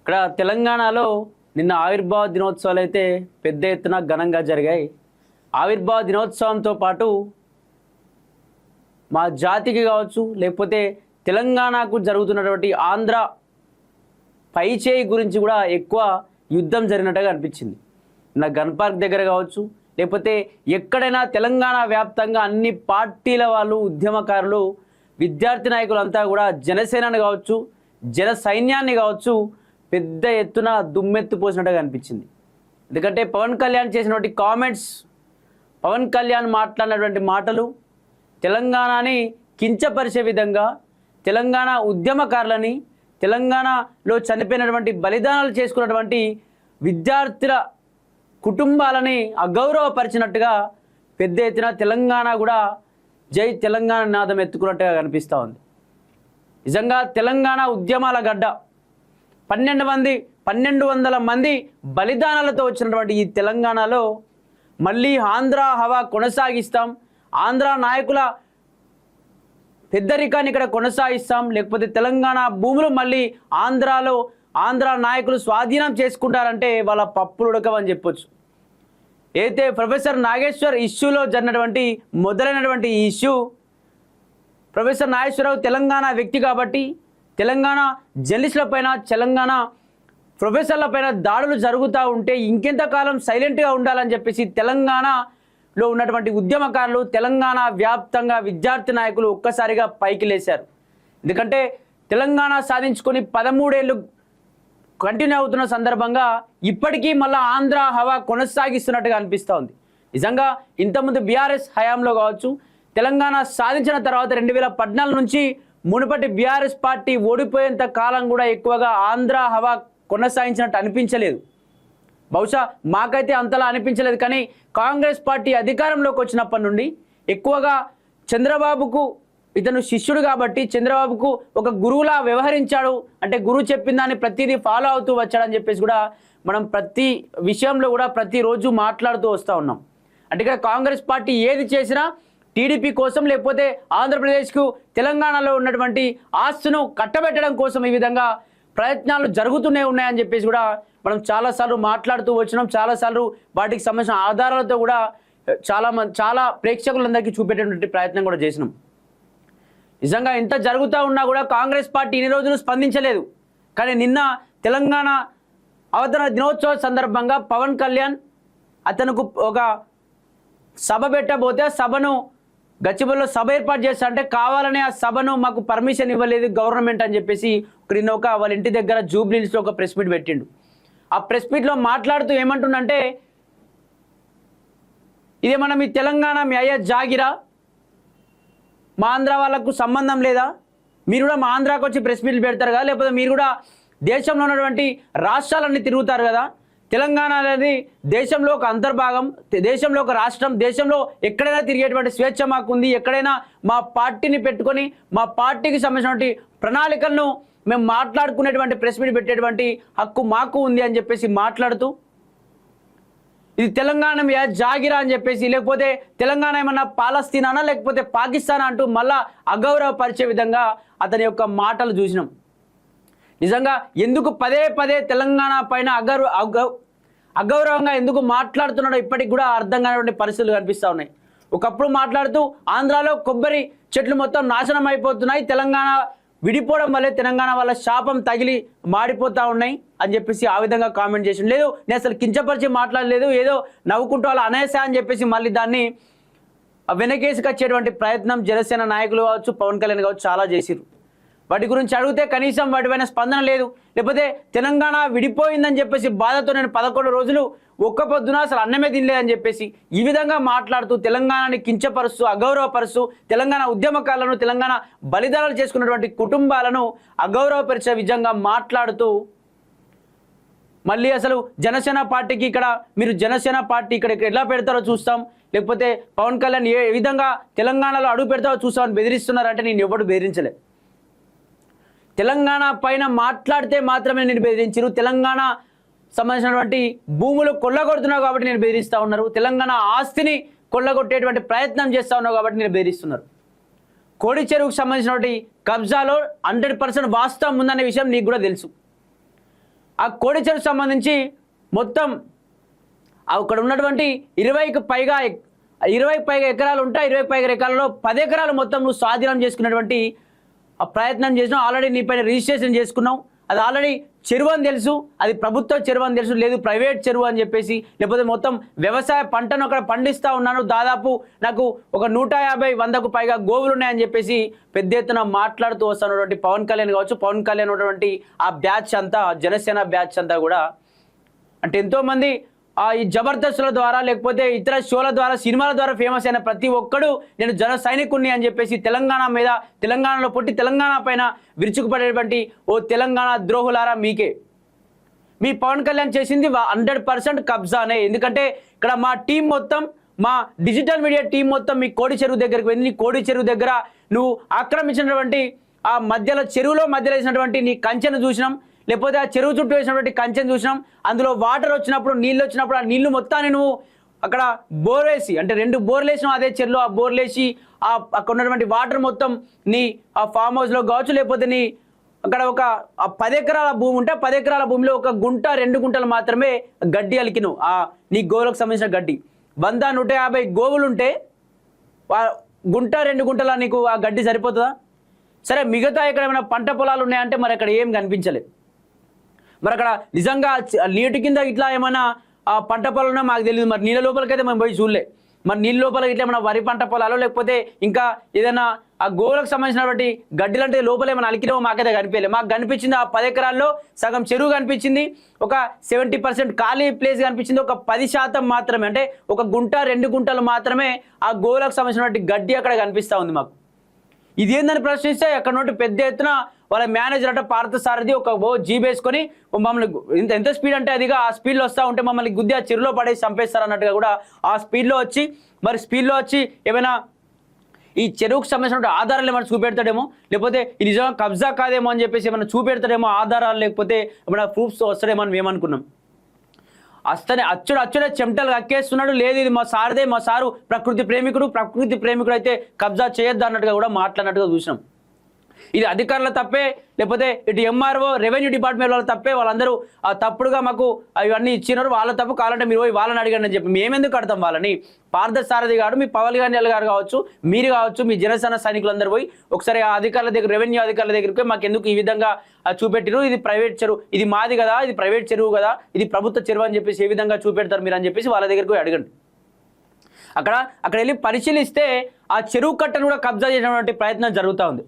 ఇక్కడ తెలంగాణలో నిన్న ఆవిర్భావ దినోత్సవాలు అయితే పెద్ద ఎత్తున ఘనంగా జరిగాయి. ఆవిర్భావ దినోత్సవంతో పాటు మా జాతికి కావచ్చు, లేకపోతే తెలంగాణకు జరుగుతున్నటువంటి ఆంధ్ర పైచేయి గురించి కూడా ఎక్కువ యుద్ధం జరిగినట్టుగా అనిపించింది. నా గన్ పార్క్ దగ్గర కావచ్చు, లేకపోతే ఎక్కడైనా తెలంగాణ వ్యాప్తంగా అన్ని పార్టీల వాళ్ళు, ఉద్యమకారులు, విద్యార్థి నాయకులంతా కూడా జనసేనని కావచ్చు, జన సైన్యాన్ని కావచ్చు పెద్ద ఎత్తున దుమ్మెత్తు పోసినట్టుగా అనిపించింది. ఎందుకంటే పవన్ కళ్యాణ్ చేసినటువంటి కామెంట్స్, పవన్ కళ్యాణ్ మాట్లాడినటువంటి మాటలు తెలంగాణని కించపరిచే విధంగా, తెలంగాణ ఉద్యమకారులని, తెలంగాణలో చనిపోయినటువంటి బలిదానాలు చేసుకున్నటువంటి విద్యార్థుల కుటుంబాలని అగౌరవపరిచినట్టుగా పెద్ద ఎత్తున తెలంగాణ కూడా జై తెలంగాణ నాదం ఎత్తుకున్నట్టుగా కనిపిస్తూ ఉంది. నిజంగా తెలంగాణ ఉద్యమాల గడ్డ, 1200 మంది బలిదానాలతో వచ్చినటువంటి ఈ తెలంగాణలో మళ్ళీ ఆంధ్ర హవా కొనసాగిస్తాం, ఆంధ్ర నాయకుల పెద్దరికాన్ని ఇక్కడ కొనసాగిస్తాం, లేకపోతే తెలంగాణ భూములు మళ్ళీ ఆంధ్ర నాయకులు స్వాధీనం చేసుకుంటారంటే వాళ్ళ పప్పులు ఉడకవని చెప్పొచ్చు. అయితే ప్రొఫెసర్ నాగేశ్వర్ ఇష్యూలో జరిగినటువంటి మొదలైనటువంటి ఈ ఇష్యూ, ప్రొఫెసర్ నాగేశ్వరరావు తెలంగాణ వ్యక్తి కాబట్టి తెలంగాణ జర్నలిస్టులపైన, తెలంగాణ ప్రొఫెసర్లపైన దాడులు జరుగుతూ ఉంటే ఇంకెంతకాలం సైలెంట్గా ఉండాలని చెప్పేసి తెలంగాణలో ఉన్నటువంటి ఉద్యమకారులు, తెలంగాణ వ్యాప్తంగా విద్యార్థి నాయకులు ఒక్కసారిగా పైకి లేశారు. ఎందుకంటే తెలంగాణ సాధించుకొని 13 ఏళ్ళు కంటిన్యూ అవుతున్న సందర్భంగా ఇప్పటికీ మళ్ళీ ఆంధ్ర హవా కొనసాగిస్తున్నట్టుగా అనిపిస్తూ ఉంది. నిజంగా ఇంతకుముందు బీఆర్ఎస్ హయాంలో కావచ్చు, తెలంగాణ సాధించిన తర్వాత 2014 నుంచి మునుపటి బీఆర్ఎస్ పార్టీ ఓడిపోయేంత కాలం కూడా ఎక్కువగా ఆంధ్ర హవా కొనసాగించినట్టు అనిపించలేదు. బహుశా మాకైతే అంతలా అనిపించలేదు. కానీ కాంగ్రెస్ పార్టీ అధికారంలోకి వచ్చినప్పటి నుండి ఎక్కువగా చంద్రబాబుకు, ఇతను శిష్యుడు కాబట్టి చంద్రబాబుకు ఒక గురువులా వ్యవహరించాడు, అంటే గురువు చెప్పిన దాన్ని ప్రతిదీ ఫాలో అవుతూ వచ్చాడని చెప్పేసి కూడా మనం ప్రతి విషయంలో కూడా ప్రతిరోజు మాట్లాడుతూ వస్తూ ఉన్నాం. అంటే ఇక్కడ కాంగ్రెస్ పార్టీ ఏది చేసినా టీడీపీ కోసం, లేకపోతే ఆంధ్రప్రదేశ్కు తెలంగాణలో ఉన్నటువంటి ఆస్తును కట్టబెట్టడం కోసం ఈ విధంగా ప్రయత్నాలు జరుగుతూనే ఉన్నాయని చెప్పేసి కూడా మనం చాలాసార్లు మాట్లాడుతూ వచ్చినాం. చాలాసార్లు వాటికి సంబంధించిన ఆధారాలతో కూడా చాలా ప్రేక్షకులందరికీ చూపెట్టేటువంటి ప్రయత్నం కూడా చేసినాం. నిజంగా ఇంత జరుగుతూ ఉన్నా కూడా కాంగ్రెస్ పార్టీ ఇన్ని రోజులు స్పందించలేదు. కానీ నిన్న తెలంగాణ అవతరణ దినోత్సవ సందర్భంగా పవన్ కళ్యాణ్ అతనుకు ఒక సభ పెట్టబోతే సభను గచ్చిబౌలిలో సభ ఏర్పాటు చేస్తా అంటే కావాలనే ఆ సభను మాకు పర్మిషన్ ఇవ్వలేదు గవర్నమెంట్ అని చెప్పేసి వాళ్ళ ఇంటి దగ్గర జూబ్లీహిల్స్లో ఒక ప్రెస్ మీట్ పెట్టిండు. ఆ ప్రెస్ మీట్లో మాట్లాడుతూ ఏమంటుండంటే, ఇదేమన్నా మీ తెలంగాణ మీ అయ్యా జాగిరా, మా ఆంధ్ర వాళ్ళకు సంబంధం లేదా, మీరు కూడా మా ఆంధ్రాకి వచ్చి ప్రెస్ మీట్లు పెడతారు కదా, లేకపోతే మీరు కూడా దేశంలో ఉన్నటువంటి రాష్ట్రాలన్నీ తిరుగుతారు కదా, తెలంగాణ అనేది దేశంలో ఒక అంతర్భాగం, దేశంలో ఒక రాష్ట్రం, దేశంలో ఎక్కడైనా తిరిగేటువంటి స్వేచ్ఛ మాకుంది, ఎక్కడైనా మా పార్టీని పెట్టుకొని మా పార్టీకి సంబంధించినటువంటి ప్రణాళికలను మేము మాట్లాడుకునేటువంటి ప్రెస్ మీట్ పెట్టేటువంటి హక్కు మాకు ఉంది అని చెప్పేసి మాట్లాడుతూ, ఇది తెలంగాణ జాగిరా అని చెప్పేసి, లేకపోతే తెలంగాణ ఏమన్నా పాలస్తీనానా లేకపోతే పాకిస్తానా అంటూ మళ్ళా అగౌరవపరిచే విధంగా అతని యొక్క మాటలు చూసినాం. నిజంగా ఎందుకు పదే తెలంగాణ పైన అగౌరవంగా ఎందుకు మాట్లాడుతున్నాడో ఇప్పటికి కూడా అర్థం కానిటువంటి పరిస్థితులు కనిపిస్తూ ఉన్నాయి. ఒకప్పుడు మాట్లాడుతూ ఆంధ్రాలో కొబ్బరి చెట్లు మొత్తం నాశనం అయిపోతున్నాయి, తెలంగాణ విడిపోవడం వల్లే తెలంగాణ వాళ్ళ శాపం తగిలి మాడిపోతూ ఉన్నాయి అని చెప్పేసి ఆ విధంగా కామెంట్ చేసి లేదు, నేను అసలు కించపరిచి మాట్లాడలేదు, ఏదో నవ్వుకుంటూ వాళ్ళు అనేసా అని చెప్పేసి మళ్ళీ దాన్ని వెనకేసుకొచ్చేటువంటి ప్రయత్నం జనసేన నాయకులు కావచ్చు, పవన్ కళ్యాణ్ కావచ్చు చాలా చేసిరు. వాటి గురించి అడిగితే కనీసం వాటిపైన స్పందన లేదు. లేకపోతే తెలంగాణ విడిపోయిందని చెప్పేసి బాధతో నేను 11 రోజులు ఒక్క పొద్దున అసలు అన్నమే తినలేదని చెప్పేసి ఈ విధంగా మాట్లాడుతూ తెలంగాణని కించపరుస్తూ, అగౌరవపరుస్తూ, తెలంగాణ ఉద్యమకారులను, తెలంగాణ బలిదానాలు చేసుకున్నటువంటి కుటుంబాలను అగౌరవపరిచే విధంగా మాట్లాడుతూ మళ్ళీ అసలు జనసేన పార్టీకి ఇక్కడ మీరు జనసేన పార్టీ ఇక్కడ ఎలా పెడతారో చూస్తాం, లేకపోతే పవన్ కళ్యాణ్ ఏ విధంగా తెలంగాణలో అడుగు పెడతారో చూస్తామని బెదిరిస్తున్నారంటే నేను ఎవడు బెదిరించలే. తెలంగాణ పైన మాట్లాడితే మాత్రమే నేను బెదిరించరు, తెలంగాణ సంబంధించినటువంటి భూములు కొల్లగొడుతున్నావు కాబట్టి నేను బెదిరిస్తూ ఉన్నారు, తెలంగాణ ఆస్తిని కొల్లగొట్టేటువంటి ప్రయత్నం చేస్తూ ఉన్నావు కాబట్టి నేను బెదిరిస్తున్నారు. కోడి చెరువుకు సంబంధించినటువంటి కబ్జాలో 100% వాస్తవం ఉందనే విషయం నీకు కూడా తెలుసు. ఆ కోడి చెరువు సంబంధించి మొత్తం అక్కడ ఉన్నటువంటి 20కి పైగా ఎకరాలు ఉంటాయి. 20 పైగా ఎకరాలలో 10 ఎకరాలు మొత్తం నువ్వు స్వాధీనం చేసుకున్నటువంటి ఆ ప్రయత్నం చేసినావు. ఆల్రెడీ నీ పైన రిజిస్ట్రేషన్ చేసుకున్నావు. అది ఆల్రెడీ చెరువు అని తెలుసు, అది ప్రభుత్వ చెరువు అని తెలుసు, లేదు ప్రైవేట్ చెరువు అని చెప్పేసి, లేకపోతే మొత్తం వ్యవసాయ పంటను అక్కడ పండిస్తూ ఉన్నాను, దాదాపు నాకు ఒక 150-100కు పైగా గోవులు ఉన్నాయని చెప్పేసి పెద్ద ఎత్తున మాట్లాడుతూ వస్తున్నటువంటి పవన్ కళ్యాణ్ కావచ్చు. పవన్ కళ్యాణ్ ఉన్నటువంటి ఆ బ్యాచ్ అంతా, జనసేన బ్యాచ్ అంతా కూడా అంటే ఎంతోమంది ఈ జబర్దస్త్ల ద్వారా లేకపోతే ఇతర షోల ద్వారా సినిమాల ద్వారా ఫేమస్ అయిన ప్రతి ఒక్కడు నేను జన సైనికుణ్ణి అని చెప్పేసి తెలంగాణలో పుట్టి తెలంగాణ పైన విరుచుకుపడేటువంటి ఓ తెలంగాణ ద్రోహులారా మీకే. మీ పవన్ కళ్యాణ్ చేసింది 100% కబ్జానే. ఎందుకంటే ఇక్కడ మా టీం మొత్తం, మా డిజిటల్ మీడియా టీం మొత్తం మీ కోడి చెరువు దగ్గరికి వెళ్ళి, నీ కోడి చెరువు దగ్గర నువ్వు ఆక్రమించినటువంటి ఆ చెరువులో మధ్యలో వేసినటువంటి నీ కంచెను చూసినాం, లేకపోతే ఆ చెరువు చుట్టూ వేసినటువంటి కంచెను చూసినాం. అందులో వాటర్ వచ్చినప్పుడు, నీళ్ళు వచ్చినప్పుడు ఆ నీళ్లు మొత్తాన్ని నువ్వు అక్కడ బోర్ వేసి, అంటే 2 బోర్లు వేసినావు అదే చెరువులో. ఆ బోర్లు వేసి అక్కడ ఉన్నటువంటి వాటర్ మొత్తం నీ ఆ ఫామ్ హౌస్లో కావచ్చు, లేకపోతే నీ అక్కడ ఒక 10 ఎకరాల భూమి ఉంటే 10 ఎకరాల భూమిలో 1 గుంట 2 గుంటలు మాత్రమే గడ్డి అలికిను. నీ గోవులకు సంబంధించిన గడ్డి 100-150 గోవులు ఉంటే గుంట 2 గుంటల నీకు ఆ గడ్డి సరిపోతుందా? సరే, మిగతా ఇక్కడ ఏమైనా పంట పొలాలు ఉన్నాయంటే మరి అక్కడ ఏం కనిపించలేదు. మరి అక్కడ నిజంగా నీటి కింద ఇట్లా ఏమైనా పంట పొలాలు ఉన్నా మాకు తెలియదు. మరి నీళ్ళ లోపలికైతే మేము పోయి చూడలే. మరి నీళ్ళ లోపల ఇట్లా ఏమైనా వరి పంట పొలాలు లేకపోతే ఇంకా ఏదైనా ఆ గోవులకు సంబంధించినటువంటి గడ్డిలు అంటే లోపల ఏమైనా అలికినో మాకైతే కనిపించలేదు. మాకు కనిపించింది ఆ 10 ఎకరాల్లో సగం చెరువు కనిపించింది, ఒక 70% ఖాళీ ప్లేస్ కనిపించింది, ఒక 10% మాత్రమే, అంటే 1 గుంట 2 గుంటలు మాత్రమే ఆ గోవులకు సంబంధించినటువంటి గడ్డి అక్కడ కనిపిస్తూ ఉంది మాకు. ఇదేందని ప్రశ్నిస్తే అక్కడ నుండి పెద్ద ఎత్తున వాళ్ళ మేనేజర్ అంటే పార్థసారథి ఒక జీప్ వేసుకొని మమ్మల్ని ఎంత స్పీడ్ అంటే అదిగా ఆ స్పీడ్లో వస్తూ ఉంటే మమ్మల్ని గుద్ది ఆ చెరువులో పడేసి చంపేస్తారు అన్నట్టుగా కూడా ఆ స్పీడ్లో వచ్చి ఏమైనా ఈ చెరువుకు సంబంధించిన ఆధారాలు ఏమైనా చూపెడతాడేమో, లేకపోతే ఇది నిజంగా కబ్జా కాదేమో అని చెప్పేసి ఏమైనా చూపెడతాడేమో ఆధారాలు, లేకపోతే ఏమైనా ప్రూఫ్స్ వస్తాడేమో అని మేమనుకున్నాం. అచ్చుడే చెమటలు కక్కేస్తున్నాడు. లేదు ఇది మా సారు ప్రకృతి ప్రేమికుడు అయితే కబ్జా చేయొద్దు అన్నట్టుగా కూడా మాట్లాడినట్టుగా చూసినాం. ఇది అధికారుల తప్పే, లేకపోతే ఇటు ఎంఆర్ఓ రెవెన్యూ డిపార్ట్మెంట్ వాళ్ళ తప్పే, వాళ్ళందరూ తప్పుడుగా మాకు ఇవన్నీ ఇచ్చినారు, వాళ్ళ తప్పు కావాలంటే మీరు పోయి వాళ్ళని అడిగారని చెప్పి మేమెందుకు కడతాం వాళ్ళని? పార్థసారథి గారు, మీ పవన్ కళ్యాణ్ గారు కావచ్చు, మీరు కావచ్చు, మీ జనసేన సైనికులందరూ పోయి ఒకసారి ఆ అధికారుల దగ్గర, రెవెన్యూ అధికారుల దగ్గరికి మాకు ఎందుకు ఈ విధంగా చూపెట్టిరు, ఇది ప్రైవేట్ చెరువు, ఇది మాది కదా, ఇది ప్రైవేట్ చెరువు కదా, ఇది ప్రభుత్వ చెరువు అని చెప్పేసి ఏ విధంగా చూపెడతారు మీరు అని చెప్పేసి వాళ్ళ దగ్గరికి పోయి అడగండి. అక్కడ వెళ్ళి పరిశీలిస్తే ఆ చెరువు కట్టను కూడా కబ్జా చేసినటువంటి ప్రయత్నం జరుగుతూ ఉంది.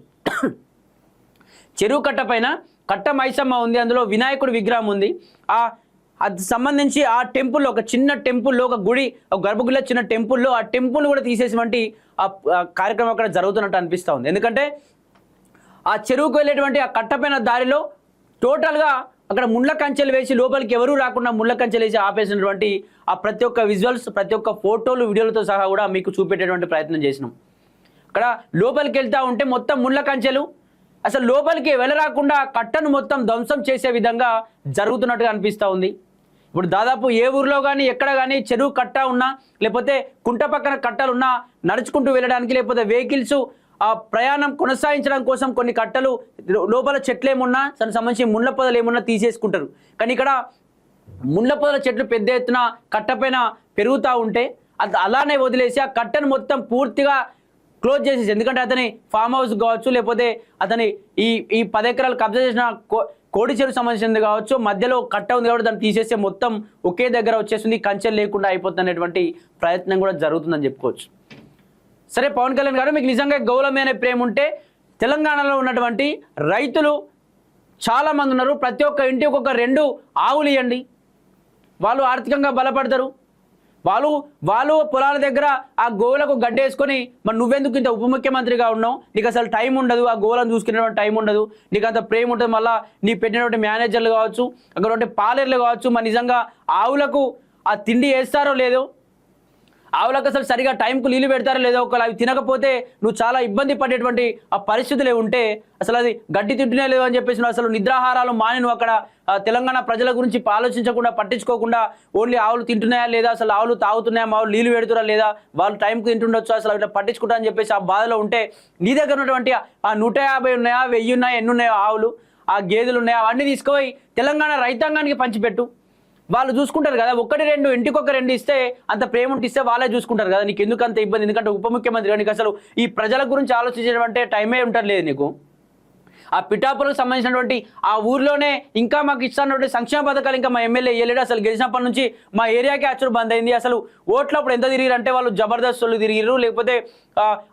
చెరువు కట్ట పైన కట్ట మైసమ్మ ఉంది, అందులో వినాయకుడి విగ్రహం ఉంది. అది సంబంధించి ఆ టెంపుల్లో, ఒక చిన్న టెంపుల్లో, ఒక గుడి, ఒక గర్భగుడిలో చిన్న టెంపుల్లో ఆ టెంపుల్ కూడా తీసేసినటువంటి ఆ కార్యక్రమం అక్కడ జరుగుతున్నట్టు అనిపిస్తూ ఉంది. ఎందుకంటే ఆ చెరువుకు వెళ్ళేటువంటి ఆ కట్ట పైన దారిలో టోటల్గా అక్కడ ముళ్ళ కంచెలు వేసి లోపలికి ఎవరూ రాకుండా ముళ్ళ కంచెలు వేసి ఆపేసినటువంటి ఆ ప్రతి ఒక్క విజువల్స్, ప్రతి ఒక్క ఫోటోలు, వీడియోలతో సహా కూడా మీకు చూపెట్టేటువంటి ప్రయత్నం చేసినాం. అక్కడ లోపలికి వెళ్తూ ఉంటే మొత్తం ముళ్ళ కంచెలు, అసలు లోపలికి వెళ్ళరాకుండా కట్టను మొత్తం ధ్వంసం చేసే విధంగా జరుగుతున్నట్టుగా అనిపిస్తూ ఉంది. ఇప్పుడు దాదాపు ఏ ఊర్లో కానీ ఎక్కడ కానీ చెరువు కట్ట ఉన్నా, లేకపోతే కుంట పక్కన కట్టలు ఉన్నా, నడుచుకుంటూ వెళ్ళడానికి లేకపోతే వెహికల్స్ ఆ ప్రయాణం కొనసాగించడం కోసం కొన్ని కట్టలు లోపల చెట్లు ఏమున్నా, దానికి సంబంధించి ముళ్ళ పొదలు ఏమున్నా తీసేసుకుంటారు. కానీ ఇక్కడ ముళ్ళ పొదల చెట్లు పెద్ద ఎత్తున కట్టపైన పెరుగుతూ ఉంటే అది అలానే వదిలేసి ఆ కట్టను మొత్తం పూర్తిగా క్లోజ్ చేసేసి, ఎందుకంటే అతని ఫామ్ హౌస్ కావచ్చు, లేకపోతే అతని ఈ 10 ఎకరాలు కబ్జా చేసిన కోడి చెరువు సంబంధించింది కావచ్చు, మధ్యలో కట్ట ఉంది కాబట్టి దాన్ని తీసేస్తే మొత్తం ఒకే దగ్గర వచ్చేస్తుంది, కంచెలు లేకుండా అయిపోతుంది అనేటువంటి ప్రయత్నం కూడా జరుగుతుందని చెప్పుకోవచ్చు. సరే పవన్ కళ్యాణ్ గారు, మీకు నిజంగా గౌరవం మీద ప్రేమ ఉంటే తెలంగాణలో ఉన్నటువంటి రైతులు చాలామంది ఉన్నారు, ప్రతి ఒక్క ఇంటికి ఒక 2 ఆవులు ఇవ్వండి, వాళ్ళు ఆర్థికంగా బలపడతారు. వాళ్ళు పొలాల దగ్గర ఆ గోవులకు గడ్డేసుకొని, మరి నువ్వెందుకు ఇంత ఉప ముఖ్యమంత్రిగా ఉన్నావు? నీకు అసలు టైం ఉండదు, ఆ గోవులను చూసుకునేటువంటి టైం ఉండదు, నీకు అంత ప్రేమ ఉంటుంది. మళ్ళీ నీ పెట్టినటువంటి మేనేజర్లు కావచ్చు, అక్కడ ఉంటే పాలేర్లు కావచ్చు, మరి నిజంగా ఆవులకు ఆ తిండి వేస్తారో లేదో, ఆవులకు అసలు సరిగా టైంకు నీళ్ళు పెడతారో లేదో, ఒకవేళ అవి తినకపోతే నువ్వు చాలా ఇబ్బంది పడేటువంటి ఆ పరిస్థితులు ఉంటే అసలు అది గడ్డి తింటునే లేదో అని చెప్పేసి నువ్వు అసలు నిద్రాహారాలు మాని నువ్వు అక్కడ తెలంగాణ ప్రజల గురించి ఆలోచించకుండా, పట్టించుకోకుండా ఓన్లీ ఆవులు తింటున్నాయా లేదా, అసలు ఆవులు తాగుతున్నాయా, ఆవులు నీళ్ళు పెడుతురా లేదా, వాళ్ళు టైంకు తింటుండొచ్చు, అసలు ఇట్లా పట్టించుకుంటా అని చెప్పేసి ఆ బాధలో ఉంటే నీ దగ్గర ఉన్నటువంటి ఆ 150 ఉన్నాయా, 1000 ఉన్నాయా, ఎన్ని ఉన్నాయో ఆవులు, ఆ గేదెలు ఉన్నాయి అవన్నీ తీసుకుపోయి తెలంగాణ రైతాంగానికి పంచిపెట్టు. వాళ్ళు చూసుకుంటారు కదా, ఒకటి రెండు ఇంటికొక రెండు ఇస్తే అంత ప్రేమ ఉంటే ఇస్తే వాళ్ళే చూసుకుంటారు కదా, నీకు ఎందుకు అంత ఇబ్బంది? ఎందుకంటే ఉప ముఖ్యమంత్రి నీకు అసలు ఈ ప్రజల గురించి ఆలోచించడం అంటే టైమే ఉంటుంది నీకు. ఆ పిఠాపురకు సంబంధించినటువంటి ఆ ఊర్లోనే ఇంకా మాకు ఇస్తున్నటువంటి సంక్షేమ పథకాలు ఇంకా మా ఎమ్మెల్యే వేయలేడు. అసలు గెలిచినప్పటి నుంచి మా ఏరియాకి అచ్చుడు బంద్ అయింది. అసలు ఓట్లప్పుడు ఎంత తిరిగిరు అంటే వాళ్ళు జబర్దస్త్ వాళ్ళు తిరిగిరు, లేకపోతే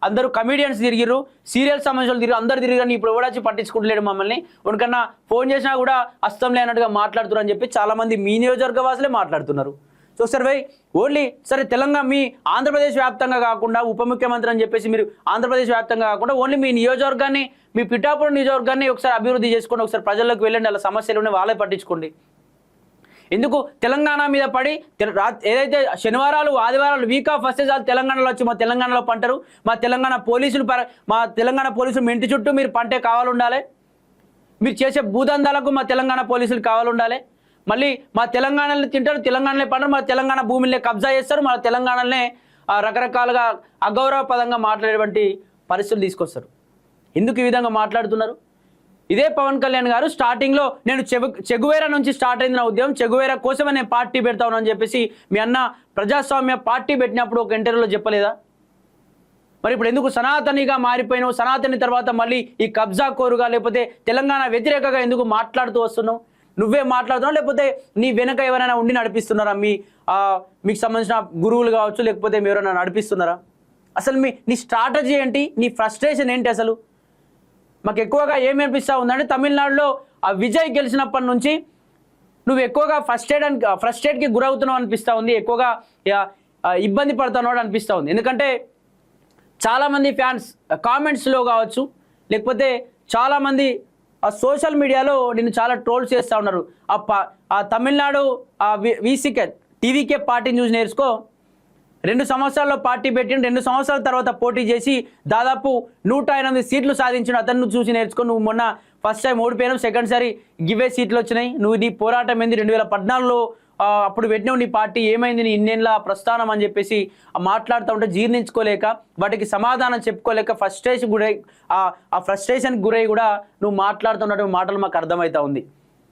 అందరూ కమీడియన్స్ తిరిగిరు, సీరియల్ సంబంధించిన తిరిగి అందరు తిరిగి ఇప్పుడు కూడా వచ్చి పట్టించుకుంటలేడు మమ్మల్ని. ఉనికన్నా ఫోన్ చేసినా కూడా అస్తం లేనట్టుగా మాట్లాడుతున్నారు అని చెప్పి చాలామంది మీ నియోజకవర్గ వాసులే మాట్లాడుతున్నారు. సో సరే భయ్, ఓన్లీ సరే తెలంగాణ మీ ఆంధ్రప్రదేశ్ వ్యాప్తంగా కాకుండా ఉప ముఖ్యమంత్రి అని చెప్పేసి మీరు ఆంధ్రప్రదేశ్ వ్యాప్తంగా కాకుండా ఓన్లీ మీ నియోజకవర్గాన్ని, మీ పిఠాపురం నియోజకవర్గాన్ని ఒకసారి అభివృద్ధి చేసుకోండి, ఒకసారి ప్రజల్లోకి వెళ్ళండి, అలా సమస్యలు ఉన్నాయి వాళ్ళే పట్టించుకోండి. ఎందుకు తెలంగాణ మీద పడి ఏదైతే శనివారాలు ఆదివారాలు వీక్ ఆఫ్ వస్తే చాలు తెలంగాణలో వచ్చి మా తెలంగాణలో పంటరు, మా తెలంగాణ పోలీసులు మీ ఇంటి చుట్టూ మీరు పంటే కావాలి ఉండాలి, మీరు చేసే భూదందాలకు మా తెలంగాణ పోలీసులు కావాలి ఉండాలి. మళ్ళీ మా తెలంగాణలో తింటారు, తెలంగాణలో పంటారు, మా తెలంగాణ భూమిని కబ్జా చేస్తారు, మన తెలంగాణలోనే రకరకాలుగా అగౌరవపదంగా మాట్లాడేటువంటి పరిస్థితులు తీసుకొస్తారు. ఎందుకు ఈ విధంగా మాట్లాడుతున్నారు? ఇదే పవన్ కళ్యాణ్ గారు స్టార్టింగ్లో నేను చెగువేరా నుంచి స్టార్ట్ అయింది నా ఉద్యమం, చెగువేరా కోసమే నేను పార్టీ పెడతా ఉన్నాను అని చెప్పేసి మీ అన్న ప్రజాస్వామ్య పార్టీ పెట్టినప్పుడు ఒక ఇంటర్వ్యూలో చెప్పలేదా? మరి ఇప్పుడు ఎందుకు సనాతనిగా మారిపోయినావు? సనాతని తర్వాత మళ్ళీ ఈ కబ్జా కోరుగా లేకపోతే తెలంగాణ వ్యతిరేకంగా ఎందుకు మాట్లాడుతూ వస్తున్నావు? నువ్వే మాట్లాడుతున్నావు లేకపోతే నీ వెనక ఎవరైనా ఉండి నడిపిస్తున్నారా? మీకు సంబంధించిన గురువులు కావచ్చు, లేకపోతే మీరు ఎవరైనా నడిపిస్తున్నారా? అసలు నీ స్ట్రాటజీ ఏంటి? నీ ఫ్రస్ట్రేషన్ ఏంటి? అసలు మాకు ఎక్కువగా ఏమి అనిపిస్తూ ఉందంటే తమిళనాడులో ఆ విజయ్ గెలిచినప్పటి నుంచి నువ్వు ఎక్కువగా ఫ్రస్ట్రేట్కి గురవుతున్నావు అనిపిస్తూ ఉంది, ఎక్కువగా ఇబ్బంది పడుతున్నావు అనిపిస్తూ ఉంది. ఎందుకంటే చాలామంది ఫ్యాన్స్ కామెంట్స్లో కావచ్చు, లేకపోతే చాలామంది ఆ సోషల్ మీడియాలో నిన్ను చాలా ట్రోల్స్ చేస్తూ ఉన్నారు. ఆ Tamil Nadu VCK TVK party news నేర్చుకో, 2 సంవత్సరాల్లో పార్టీ పెట్టిన 2 సంవత్సరాల తర్వాత పోటీ చేసి దాదాపు 108 సీట్లు సాధించిన అతను చూసి నేర్చుకో. నువ్వు మొన్న ఫస్ట్ టైం ఓడిపోయినావు, సెకండ్ సారి గివే సీట్లు వచ్చినాయి. నువ్వు నీ పోరాటం ఏంది? 2014లో అప్పుడు పెట్టినావు నీ పార్టీ, ఏమైంది నీ ఇన్నేళ్ళ ప్రస్థానం అని చెప్పేసి మాట్లాడుతూ ఉంటే జీర్ణించుకోలేక, వాటికి సమాధానం చెప్పుకోలేక ఫ్రస్ట్రేషన్కి గురై కూడా నువ్వు మాట్లాడుతున్నటువంటి మాటలు మాకు అర్థమవుతా ఉంది.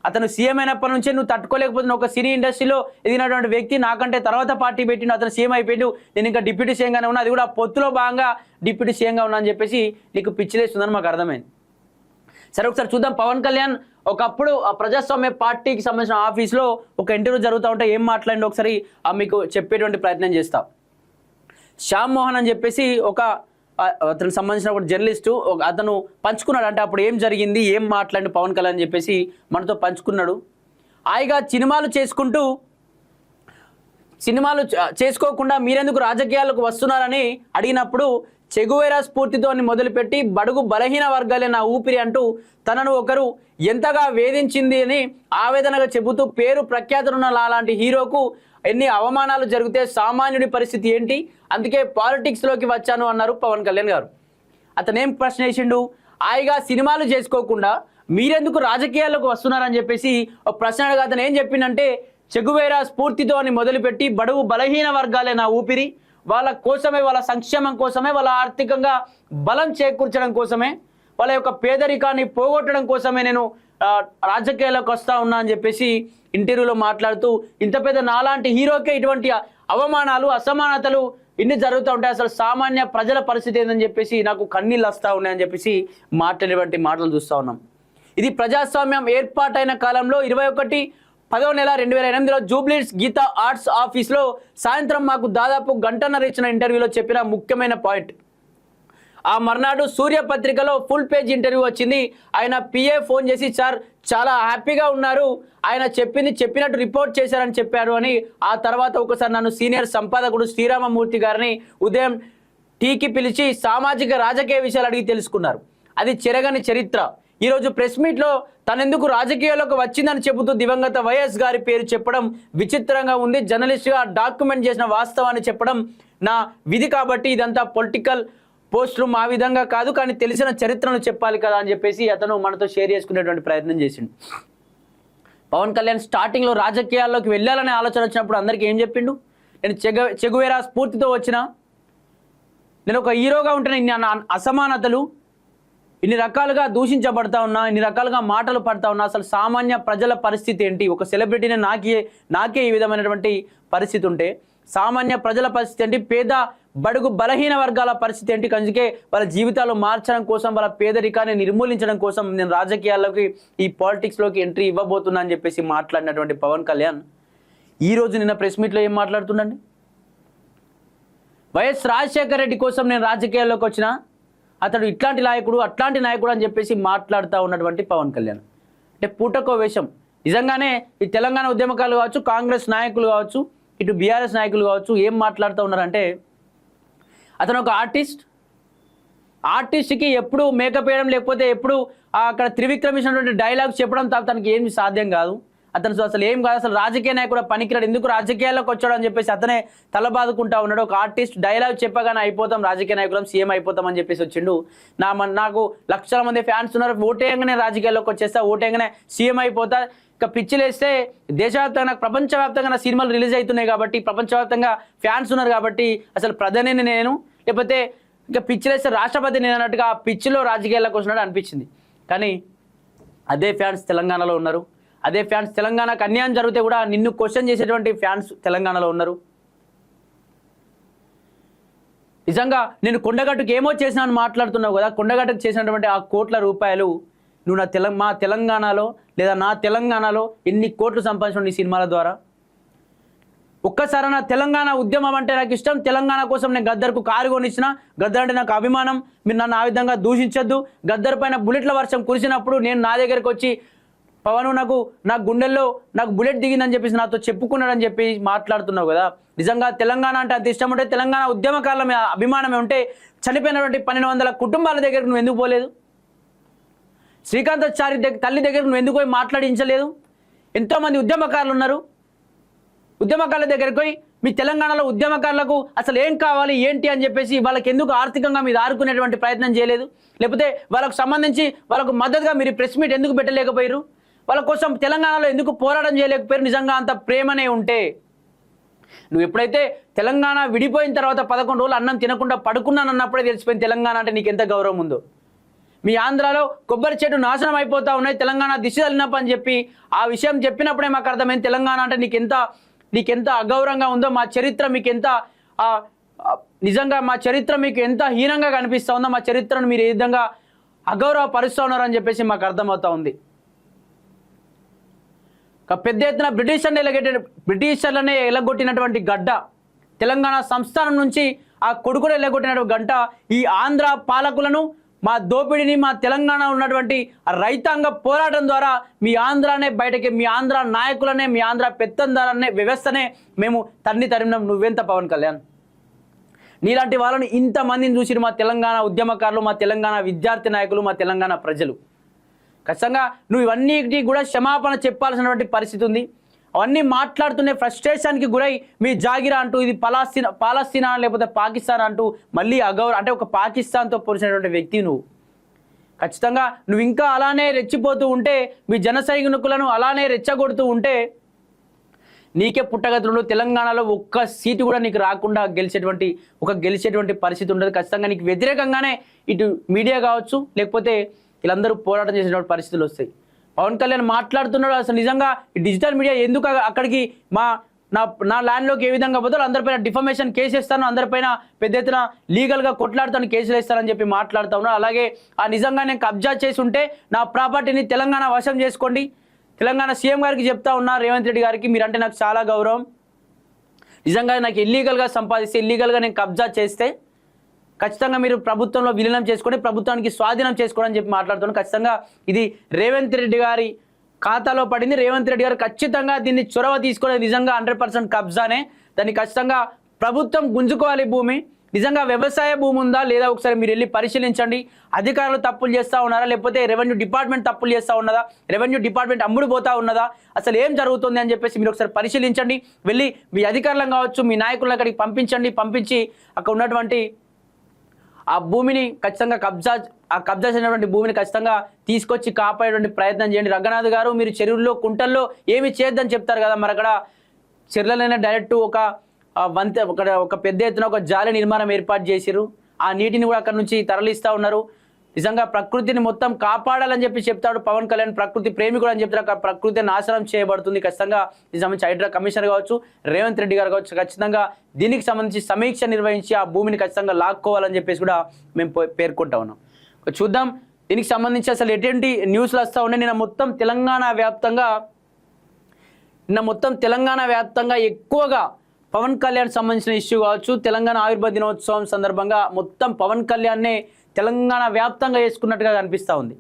అతను సీఎం అయినప్పటి నుంచే నువ్వు తట్టుకోలేకపోతున్నావు. ఒక సినీ ఇండస్ట్రీలో ఎదిగినటువంటి వ్యక్తి, నాకంటే తర్వాత పార్టీ పెట్టిన అతను సీఎం అయిపోయాడు, నేను ఇంకా డిప్యూటీ సీఎంగానే ఉన్నా, అది కూడా పొత్తులో భాగంగా డిప్యూటీ సీఎంగా ఉన్నా అని చెప్పేసి నీకు పిచ్చిలేస్తుందని మాకు అర్థమైంది. సరే ఒకసారి చూద్దాం. పవన్ కళ్యాణ్ ఒకప్పుడు ఆ ప్రజాస్వామ్య పార్టీకి సంబంధించిన ఆఫీస్లో ఒక ఇంటర్వ్యూ జరుగుతూ ఉంటే ఏం మాట్లాడిందో ఒకసారి మీకు చెప్పేటువంటి ప్రయత్నం చేస్తా. శ్యామ్ మోహన్ అని చెప్పేసి అతనికి సంబంధించిన ఒక జర్నలిస్టు అతను పంచుకున్నాడు. అంటే అప్పుడు ఏం జరిగింది, ఏం మాట్లాడి పవన్ కళ్యాణ్ అని చెప్పేసి మనతో పంచుకున్నాడు. హాయిగా సినిమాలు చేసుకోకుండా మీరెందుకు రాజకీయాలకు వస్తున్నారని అడిగినప్పుడు చెగువేరా స్ఫూర్తితో మొదలుపెట్టి బడుగు బలహీన వర్గాలే నా ఊపిరి అంటూ తనను ఒకరు ఎంతగా వేధించింది అని ఆవేదనగా చెబుతూ పేరు ప్రఖ్యాతులున్న లాంటి హీరోకు ఎన్ని అవమానాలు జరిగితే సామాన్యుడి పరిస్థితి ఏంటి, అందుకే పాలిటిక్స్లోకి వచ్చాను అన్నారు పవన్ కళ్యాణ్ గారు. అతను ఏం ప్రశ్న వేసిండు? హాయిగా సినిమాలు చేసుకోకుండా మీరెందుకు రాజకీయాల్లోకి వస్తున్నారని చెప్పేసి ఒక ప్రశ్న అడగా అతను ఏం చెప్పిందంటే, చెగువేరా స్ఫూర్తితో మొదలుపెట్టి బడుగు బలహీన వర్గాలే నా ఊపిరి, వాళ్ళ కోసమే, వాళ్ళ సంక్షేమం కోసమే, వాళ్ళ ఆర్థికంగా బలం చేకూర్చడం కోసమే, వాళ్ళ యొక్క పేదరికాన్ని పోగొట్టడం కోసమే నేను రాజకీయాల్లోకి వస్తూ ఉన్నా అని చెప్పేసి ఇంటర్వ్యూలో మాట్లాడుతూ, ఇంత పెద్ద నాలాంటి హీరోకే ఇటువంటి అవమానాలు, అసమానతలు ఇన్ని జరుగుతూ ఉంటాయి, అసలు సామాన్య ప్రజల పరిస్థితి ఏందని చెప్పేసి నాకు కన్నీళ్ళు వస్తూ ఉన్నాయని చెప్పేసి మాట్లాడేటువంటి మాటలు చూస్తూ ఉన్నాం. ఇది ప్రజాస్వామ్యం ఏర్పాటైన కాలంలో 21/10/2008లో జూబ్లీహిల్స్ గీతా ఆర్ట్స్ ఆఫీస్లో సాయంత్రం మాకు దాదాపు గంటన్నర ఇచ్చిన ఇంటర్వ్యూలో చెప్పిన ముఖ్యమైన పాయింట్. ఆ మర్నాడు సూర్యపత్రికలో ఫుల్ పేజ్ ఇంటర్వ్యూ వచ్చింది. ఆయన పిఏ ఫోన్ చేసి, సార్ చాలా హ్యాపీగా ఉన్నారు, ఆయన చెప్పినట్టు రిపోర్ట్ చేశారని చెప్పారు అని. ఆ తర్వాత ఒకసారి నన్ను సీనియర్ సంపాదకుడు శ్రీరామమూర్తి గారిని ఉదయం టీకి పిలిచి సామాజిక రాజకీయ విషయాలు అడిగి తెలుసుకున్నారు. అది చెరగని చరిత్ర. ఈరోజు ప్రెస్ మీట్లో తనెందుకు రాజకీయాల్లోకి వచ్చిందని చెబుతూ దివంగత వైఎస్ గారి పేరు చెప్పడం విచిత్రంగా ఉంది. జర్నలిస్ట్గా డాక్యుమెంట్ చేసిన వాస్తవాన్ని చెప్పడం నా విధి, కాబట్టి ఇదంతా పొలిటికల్ పోస్టులు మా విధంగా కాదు, కానీ తెలిసిన చరిత్రను చెప్పాలి కదా అని చెప్పేసి అతను మనతో షేర్ చేసుకునేటువంటి ప్రయత్నం చేసిండు. పవన్ కళ్యాణ్ స్టార్టింగ్లో రాజకీయాల్లోకి వెళ్ళాలనే ఆలోచన వచ్చినప్పుడు అందరికీ ఏం చెప్పిండు? నేను చెగువేరా స్ఫూర్తితో వచ్చిన, నేను ఒక హీరోగా ఉంటే ఇన్ని అసమానతలు, ఇన్ని రకాలుగా దూషించబడతా ఉన్నా, ఇన్ని రకాలుగా మాటలు పడతా ఉన్నా, అసలు సామాన్య ప్రజల పరిస్థితి ఏంటి? ఒక సెలబ్రిటీని నాకే ఈ విధమైనటువంటి పరిస్థితి ఉంటే సామాన్య ప్రజల పరిస్థితి ఏంటి? పేద బడుగు బలహీన వర్గాల పరిస్థితి ఏంటి? అందుకే వాళ్ళ జీవితాలు మార్చడం కోసం, వాళ్ళ పేదరికాన్ని నిర్మూలించడం కోసం నేను రాజకీయాల్లోకి, ఈ పాలిటిక్స్లోకి ఎంట్రీ ఇవ్వబోతున్నా అని చెప్పేసి మాట్లాడినటువంటి పవన్ కళ్యాణ్ ఈరోజు నిన్న ప్రెస్ మీట్లో ఏం మాట్లాడుతుండండి? వైఎస్ రాజశేఖర రెడ్డి కోసం నేను రాజకీయాల్లోకి వచ్చిన, అతడు ఇట్లాంటి నాయకుడు, అట్లాంటి నాయకుడు అని చెప్పేసి మాట్లాడుతూ ఉన్నటువంటి పవన్ కళ్యాణ్ అంటే పూటకో వేషం. నిజంగానే ఈ తెలంగాణ ఉద్యమకారులు కావచ్చు, కాంగ్రెస్ నాయకులు కావచ్చు, ఇటు బీఆర్ఎస్ నాయకులు కావచ్చు ఏం మాట్లాడుతూ ఉన్నారంటే, అతను ఒక ఆర్టిస్ట్కి ఎప్పుడు మేకప్ వేయడం, లేకపోతే ఎప్పుడు అక్కడ త్రివిక్రమించినటువంటి డైలాగ్స్ చెప్పడం తప్ప తనకి ఏమి సాధ్యం కాదు. అతను అసలు ఏం కాదు, అసలు రాజకీయ నాయకుడు పనికిరాడు, ఎందుకు రాజకీయాల్లోకి వచ్చాడు అని చెప్పేసి అతనే తలబాదుకుంటా ఉన్నాడు. ఒక ఆర్టిస్ట్ డైలాగ్ చెప్పగానే అయిపోతాం, రాజకీయ నాయకులం, సీఎం అయిపోతాం అని చెప్పేసి వచ్చిండు. నాకు లక్షల మంది ఫ్యాన్స్ ఉన్నారు, ఓటేయంగానే రాజకీయాల్లోకి వచ్చేస్తా, ఓటేయంగానే సీఎం అయిపోతా, ఇక పిచ్చిలేస్తే దేశవ్యాప్తంగా ప్రపంచవ్యాప్తంగా నా సినిమాలు రిలీజ్ అవుతున్నాయి కాబట్టి, ప్రపంచవ్యాప్తంగా ఫ్యాన్స్ ఉన్నారు కాబట్టి అసలు ప్రధాని నేను, లేకపోతే ఇక పిచ్చిలేస్తే రాష్ట్రపతి నేను అన్నట్టుగా ఆ పిచ్చిలో రాజకీయాల్లోకి వచ్చినట్టు అనిపించింది. కానీ అదే ఫ్యాన్స్ తెలంగాణలో ఉన్నారు, అదే ఫ్యాన్స్ తెలంగాణకు అన్యాయం జరిగితే కూడా నిన్ను క్వశ్చన్ చేసేటువంటి ఫ్యాన్స్ తెలంగాణలో ఉన్నారు. నిజంగా నేను కొండగట్టుకు ఏమో చేసినా అని మాట్లాడుతున్నావు కదా, కొండగట్టుకు చేసినటువంటి ఆ కోట్ల రూపాయలు నువ్వు మా తెలంగాణలో లేదా నా తెలంగాణలో ఎన్ని కోట్లు సంపాదించిన నీ సినిమాల ద్వారా? ఒక్కసారి నా తెలంగాణ ఉద్యమం అంటే నాకు ఇష్టం, తెలంగాణ కోసం నేను గద్దర్కు కారు కొనిచ్చిన, గద్దర్ అంటే నాకు అభిమానం, మీరు నన్ను ఆ విధంగా దూషించొద్దు, గద్దర్ పైన బుల్లెట్ల వర్షం కురిసినప్పుడు నేను నా దగ్గరకు వచ్చి పవన్ నా గుండెల్లో నాకు బుల్లెట్ దిగిందని చెప్పేసి నాతో చెప్పుకున్నాడని చెప్పి మాట్లాడుతున్నావు కదా. నిజంగా తెలంగాణ అంటే అంత ఇష్టం ఉంటే, తెలంగాణ ఉద్యమకారుల మీద అభిమానం ఉంటే చనిపోయినటువంటి 1200 కుటుంబాల దగ్గరకు నువ్వు ఎందుకు పోలేదు? శ్రీకాంతాచారి తల్లి దగ్గరకు నువ్వు ఎందుకు పోయి మాట్లాడించలేదు? ఎంతోమంది ఉద్యమకారులు ఉన్నారు, ఉద్యమకారుల దగ్గరకు పోయి మీ తెలంగాణలో ఉద్యమకారులకు అసలు ఏం కావాలి ఏంటి అని చెప్పేసి వాళ్ళకి ఎందుకు ఆర్థికంగా మీరు ఆదుకునేటువంటి ప్రయత్నం చేయలేదు? లేకపోతే వాళ్ళకు సంబంధించి వాళ్ళకు మద్దతుగా మీరు ప్రెస్ మీట్ ఎందుకు పెట్టలేకపోయారు? వాళ్ళ కోసం తెలంగాణలో ఎందుకు పోరాటం చేయలేకపోయారు? నిజంగా అంత ప్రేమనే ఉంటే నువ్వు ఎప్పుడైతే తెలంగాణ విడిపోయిన తర్వాత 11 రోజులు అన్నం తినకుండా పడుకున్నానన్నప్పుడే తెలిసిపోయింది తెలంగాణ అంటే నీకు ఎంత గౌరవం ఉందో. మీ ఆంధ్రాలో కొబ్బరి చెట్టు నాశనం అయిపోతా ఉన్నాయి, తెలంగాణ దిశ తల్లినప్ప అని చెప్పి ఆ విషయం చెప్పినప్పుడే మాకు అర్థమైంది తెలంగాణ అంటే నీకెంత అగౌరవంగా ఉందో, మా చరిత్ర మీకు ఎంత నిజంగా మా చరిత్ర మీకు ఎంత హీనంగా కనిపిస్తూ ఉందో, మా చరిత్రను మీరు ఏ విధంగా అగౌరవపరుస్తూ ఉన్నారని చెప్పేసి మాకు అర్థమవుతా ఉంది. పెద్ద ఎత్తున బ్రిటిషర్లనే ఎలగొట్టినటువంటి గడ్డ, తెలంగాణ సంస్థానం నుంచి ఆ కొడుకులు ఎలగొట్టినటువంటి గంట ఈ ఆంధ్ర పాలకులను, మా దోపిడిని, మా తెలంగాణ ఉన్నటువంటి రైతాంగ పోరాటం ద్వారా మీ ఆంధ్రానే బయటకి, మీ ఆంధ్ర నాయకులనే, మీ ఆంధ్ర పెత్తందారనే వ్యవస్థనే మేము తరిమినాం. నువ్వెంత పవన్ కళ్యాణ్? నీలాంటి వాళ్ళని ఇంతమందిని చూసి మా తెలంగాణ ఉద్యమకారులు, మా తెలంగాణ విద్యార్థి నాయకులు, మా తెలంగాణ ప్రజలు ఖచ్చితంగా నువ్వు ఇవన్నీ కూడా క్షమాపణ చెప్పాల్సినటువంటి పరిస్థితి ఉంది. అవన్నీ మాట్లాడుతున్న ఫ్రస్ట్రేషన్కి గురై మీ జాగిరా అంటూ ఇది పాలస్తీనా లేకపోతే పాకిస్తాన్ అంటూ మళ్ళీ అంటే ఒక పాకిస్తాన్తో పోల్చినటువంటి వ్యక్తి నువ్వు. ఖచ్చితంగా నువ్వు ఇంకా అలానే రెచ్చిపోతూ ఉంటే, మీ జన సైనికులను అలానే రెచ్చగొడుతూ ఉంటే నీకే పుట్టగతులు తెలంగాణలో ఒక్క సీటు కూడా నీకు రాకుండా గెలిచేటువంటి పరిస్థితి ఉండదు. ఖచ్చితంగా నీకు వ్యతిరేకంగానే ఇటు మీడియా కావచ్చు, లేకపోతే వీళ్ళందరూ పోరాటం చేసేటువంటి పరిస్థితులు వస్తాయి. పవన్ కళ్యాణ్ మాట్లాడుతున్నాడు, అసలు నిజంగా డిజిటల్ మీడియా ఎందుకు అక్కడికి నా ల్యాండ్లోకి ఏ విధంగా పోతారో అందరిపైన డిఫమేషన్ కేసు వేస్తాను, అందరిపైన పెద్ద ఎత్తున లీగల్గా కొట్లాడుతాను, కేసులు వేస్తానని చెప్పి మాట్లాడుతూ ఉన్నాను. అలాగే నిజంగా నేను కబ్జా చేసి ఉంటే నా ప్రాపర్టీని తెలంగాణ వశం చేసుకోండి, తెలంగాణ సీఎం గారికి చెప్తా ఉన్నా, రేవంత్ రెడ్డి గారికి, మీరంటే నాకు చాలా గౌరవం, నిజంగా నాకు ఇల్లీగల్గా సంపాదిస్తే, ఇల్లీగల్గా నేను కబ్జా చేస్తే ఖచ్చితంగా మీరు ప్రభుత్వంలో విలీనం చేసుకొని ప్రభుత్వానికి స్వాధీనం చేసుకోవడం అని చెప్పి మాట్లాడుతున్నాను. ఖచ్చితంగా ఇది రేవంత్ రెడ్డి గారి ఖాతాలో పడింది. రేవంత్ రెడ్డి గారు ఖచ్చితంగా దీన్ని చొరవ తీసుకునే నిజంగా 100% కబ్జానే. దాన్ని ఖచ్చితంగా ప్రభుత్వం గుంజుకోవాలి. భూమి నిజంగా వ్యవసాయ భూమి ఉందా లేదా ఒకసారి మీరు వెళ్ళి పరిశీలించండి. అధికారులు తప్పులు చేస్తూ ఉన్నారా, లేకపోతే రెవెన్యూ డిపార్ట్మెంట్ తప్పులు చేస్తూ ఉన్నదా, రెవెన్యూ డిపార్ట్మెంట్ అమ్ముడు పోతా ఉన్నదా, అసలు ఏం జరుగుతుంది అని చెప్పేసి మీరు ఒకసారి పరిశీలించండి. వెళ్ళి మీ అధికారులను కావచ్చు, మీ నాయకులను అక్కడికి పంపించి అక్కడ ఉన్నటువంటి ఆ భూమిని ఖచ్చితంగా కబ్జా చేసినటువంటి భూమిని ఖచ్చితంగా తీసుకొచ్చి కాపాడేటువంటి ప్రయత్నం చేయండి. రఘునాథ్ గారు, మీరు చెరువుల్లో కుంటల్లో ఏమి చేయొద్దని చెప్తారు కదా, మరి అక్కడ చెరువులైనా డైరెక్ట్ ఒక పెద్ద ఎత్తున ఒక జాలి నిర్మాణం ఏర్పాటు చేసిరు. ఆ నీటిని కూడా అక్కడ నుంచి తరలిస్తూ ఉన్నారు. నిజంగా ప్రకృతిని మొత్తం కాపాడాలని చెప్పి చెప్తాడు పవన్ కళ్యాణ్. ప్రకృతి ప్రేమికుడు అని చెప్తారు. అక్కడ ప్రకృతి నాశనం చేయబడుతుంది. ఖచ్చితంగా దీనికి సంబంధించి హైడ్రా కమిషనర్ కావచ్చు, రేవంత్ రెడ్డి గారు కావచ్చు, ఖచ్చితంగా దీనికి సంబంధించి సమీక్ష నిర్వహించి ఆ భూమిని ఖచ్చితంగా లాక్కోవాలని చెప్పేసి కూడా మేము పేర్కొంటా ఉన్నాం. చూద్దాం దీనికి సంబంధించి అసలు ఎటువంటి న్యూస్లు వస్తూ ఉన్నాయి. నిన్న మొత్తం తెలంగాణ వ్యాప్తంగా ఎక్కువగా పవన్ కళ్యాణ్ సంబంధించిన ఇష్యూ కావచ్చు, తెలంగాణ ఆవిర్భావ దినోత్సవం సందర్భంగా మొత్తం పవన్ కళ్యాణ్నే తెలంగాణ వ్యాప్తంగా చేసుకున్నట్టుగా కనిపిస్తూ ఉంది.